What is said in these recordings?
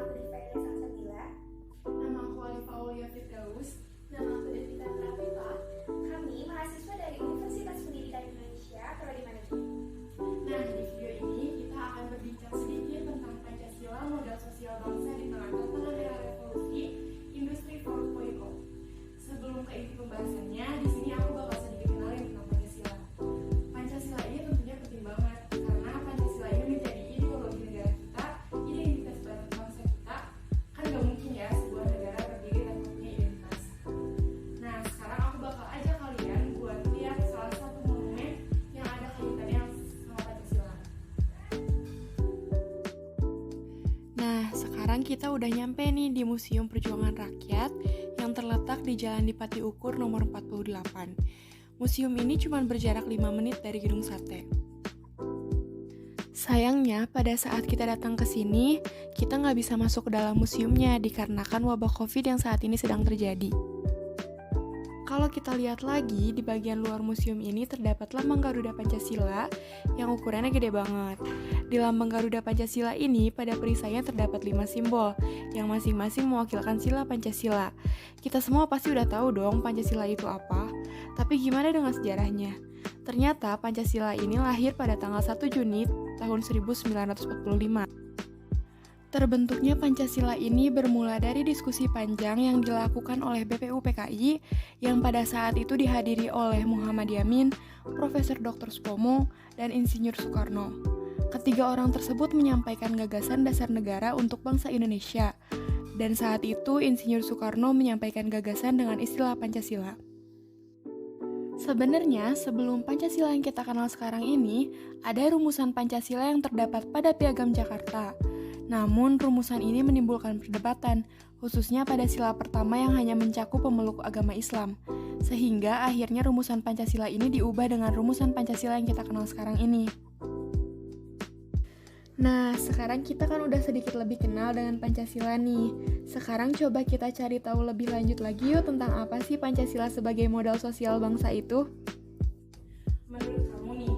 aku Diva Ira Salsabila. Nama aku Alifa Aulia Firdaus. Nama aku Devita Pratipa. Kami mahasiswa dari Universitas Pendidikan Indonesia, Prodi Manajemen. Nah, di video ini kita akan berbincang sedikit tentang Pancasila, modal sosial bangsa di tengah tantangan era revolusi industri 4.0. Sebelum ke inti pembahasannya, di sini aku bakal sedikit kenalin tentang Pancasila. Pancasila ini tentunya penting banget karena Pancasila ini menjadi ideologi negara kita, identitas bangsa kita. Kan gak mungkin ya sebuah negara berdiri tanpa punya identitas. Nah, sekarang aku bakal ajak kalian buat lihat salah satu monumen yang ada kaitannya sama Pancasila. Nah, sekarang kita udah nyampe nih di Museum Perjuangan Rakyat yang terletak di Jalan Dipati Ukur nomor 48. Museum ini cuma berjarak 5 menit dari Gedung Sate. Sayangnya, pada saat kita datang ke sini, kita nggak bisa masuk ke dalam museumnya dikarenakan wabah COVID yang saat ini sedang terjadi. Kalau kita lihat lagi, di bagian luar museum ini terdapat lambang Garuda Pancasila yang ukurannya gede banget. Di lambang Garuda Pancasila ini, pada perisainya terdapat 5 simbol, yang masing-masing mewakilkan sila Pancasila. Kita semua pasti udah tahu dong Pancasila itu apa, tapi gimana dengan sejarahnya? Ternyata Pancasila ini lahir pada tanggal 1 Juni tahun 1945. Terbentuknya Pancasila ini bermula dari diskusi panjang yang dilakukan oleh BPUPKI yang pada saat itu dihadiri oleh Muhammad Yamin, Profesor Dr. Supomo, dan Insinyur Soekarno. Ketiga orang tersebut menyampaikan gagasan dasar negara untuk bangsa Indonesia, dan saat itu Insinyur Soekarno menyampaikan gagasan dengan istilah Pancasila. Sebenarnya, sebelum Pancasila yang kita kenal sekarang ini, ada rumusan Pancasila yang terdapat pada Piagam Jakarta. Namun, rumusan ini menimbulkan perdebatan, khususnya pada sila pertama yang hanya mencakup pemeluk agama Islam. Sehingga akhirnya rumusan Pancasila ini diubah dengan rumusan Pancasila yang kita kenal sekarang ini. Nah, sekarang kita kan udah sedikit lebih kenal dengan Pancasila nih. Sekarang coba kita cari tahu lebih lanjut lagi yuk tentang apa sih Pancasila sebagai modal sosial bangsa itu. Menurut kamu nih,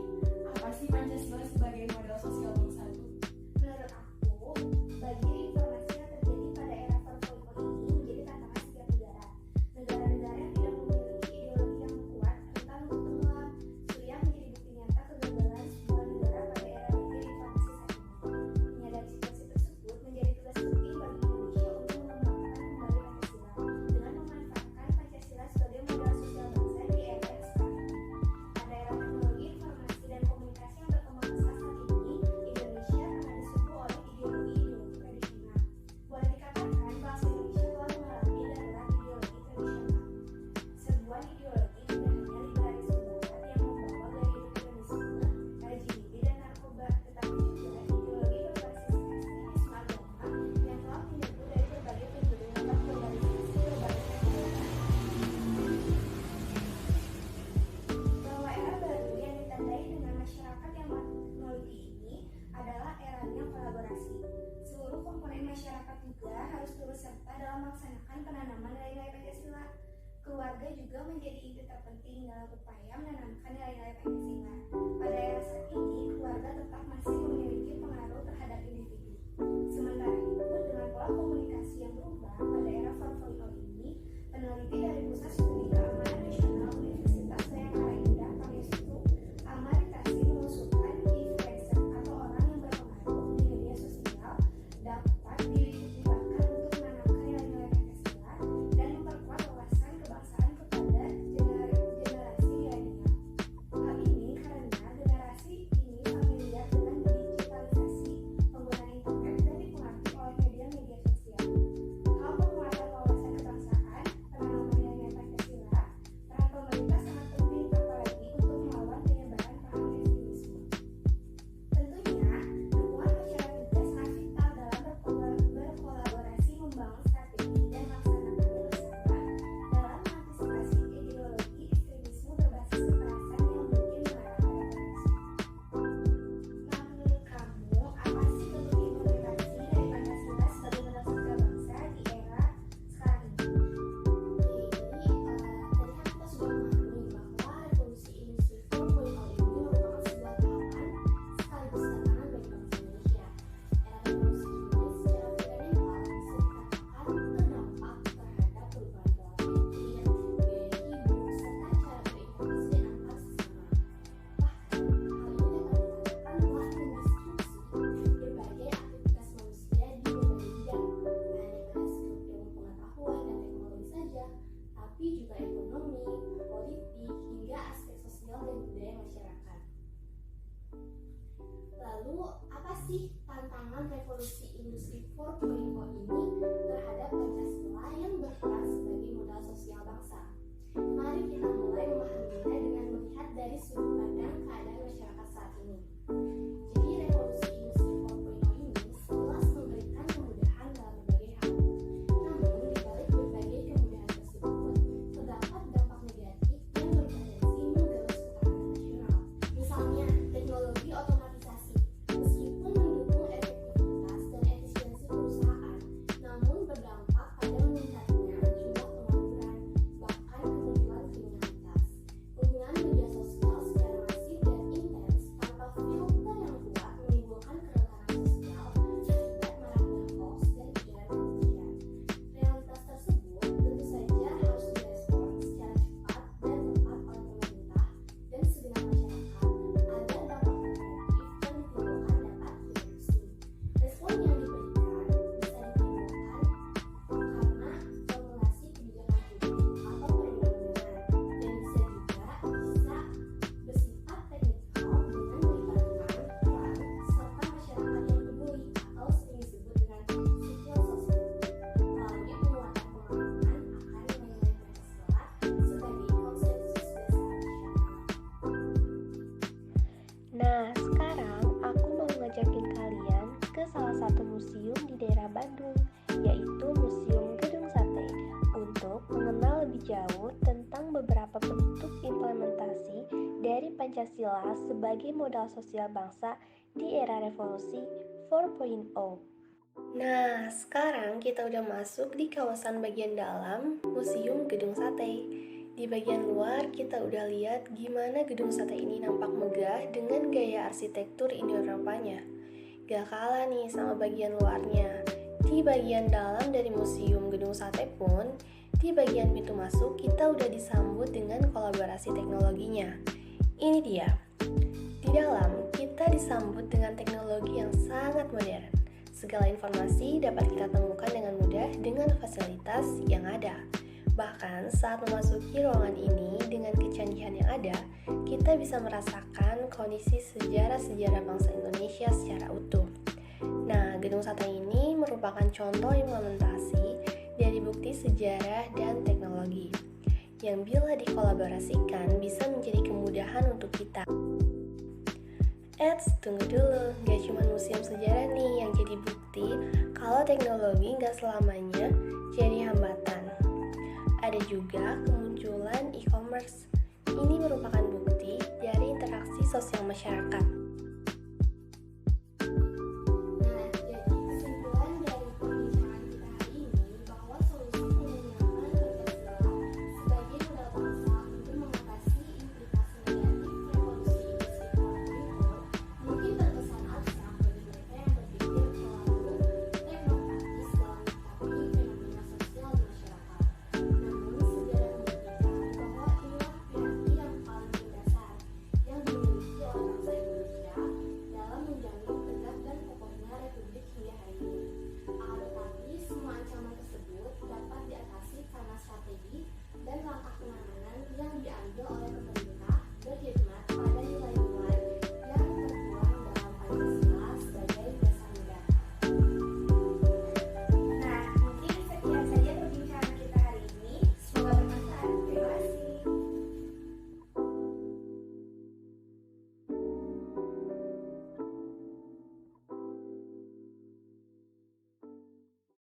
apa sih Pancasila sebagai modal sosial bangsa itu? Menurut aku, bagi informasi yang terjadi pada era 4.0 ini menjadi tantangan setiap negara. Negara-negara yang tidak memiliki ideologi yang kuat rentan untuk tenggelam. Suriah menjadi bukti nyata kegagalan sebuah negara pada era reformasi saat ini. Menyadari situasi tersebut menjadi tugas penting bagi Indonesia untuk mengembangkan kembali Pancasila dengan memanfaatkan Pancasila sebagai modal sosial bangsa di era yang sekarang ini. Pada era teknologi informasi dan komunikasi yang berkembang pesat saat ini, Indonesia akan disuguhi oleh ideologi-ideologi tradisional. Boleh dikatakan bangsa Indonesia telah mengalami darurat ideologi tradisional. Sebuah ideologi tidak hanya liberalisme barat yang membawa gaya hidup hedonisme, LGBT dan narkoba, tetapi juga ideologi berbasis ekstremisme agama yang telah menyerbu dari berbagai penjuru lewat globalisasi berbagai teknologi. Bahwa era baru yang ditandai dengan masyarakat yang teknologi ini adalah eranya kolaborasi. Seluruh komponen masyarakat juga harus turut serta dalam melaksanakan penanaman nilai-nilai Pancasila. Keluarga juga menjadi inti terpenting dalam upaya menanamkan nilai-nilai Pancasila. Pada era saat ini, keluarga tetap masih memiliki pengaruh terhadap individu. Sementara itu, dengan pola komunikasi yang berubah pada era 4.0 ini, peneliti dari Pusat Studi Keamanan Nasional Universitas Bayangkara Indah Pangestu, Amaritasi mengusulkan influencer atau orang yang berpengaruh di media sosial dapat dilibatkan untuk menanamkan nilai-nilai Pancasila dan memperkuat wawasan kebangsaan kepada generasi milenial. Hal ini karena generasi ini familiar dengan digitalisasi, penggunaan internet dan dipengaruhi oleh media-media sosial. Hal penguatan wawasan kebangsaan, penanaman Pancasila sebagai modal sosial bangsa di era revolusi 4.0. Nah, sekarang kita udah masuk di kawasan bagian dalam Museum Gedung Sate. Di bagian luar, kita udah lihat gimana gedung sate ini nampak megah dengan gaya arsitektur Indo-Eropanya. Gak kalah nih sama bagian luarnya. Di bagian dalam dari Museum Gedung Sate pun, di bagian pintu masuk kita udah disambut dengan kolaborasi teknologinya. Ini dia. Di dalam, kita disambut dengan teknologi yang sangat modern. Segala informasi dapat kita temukan dengan mudah dengan fasilitas yang ada. Bahkan saat memasuki ruangan ini dengan kecanggihan yang ada, kita bisa merasakan kondisi sejarah-sejarah bangsa Indonesia secara utuh. Nah, gedung sate ini merupakan contoh implementasi dari bukti sejarah dan teknologi yang bila dikolaborasikan bisa menjadi kemudahan untuk kita. Tunggu dulu, gak cuma museum sejarah nih yang jadi bukti kalau teknologi gak selamanya jadi hambatan. Ada juga kemunculan e-commerce. Ini merupakan bukti dari interaksi sosial masyarakat.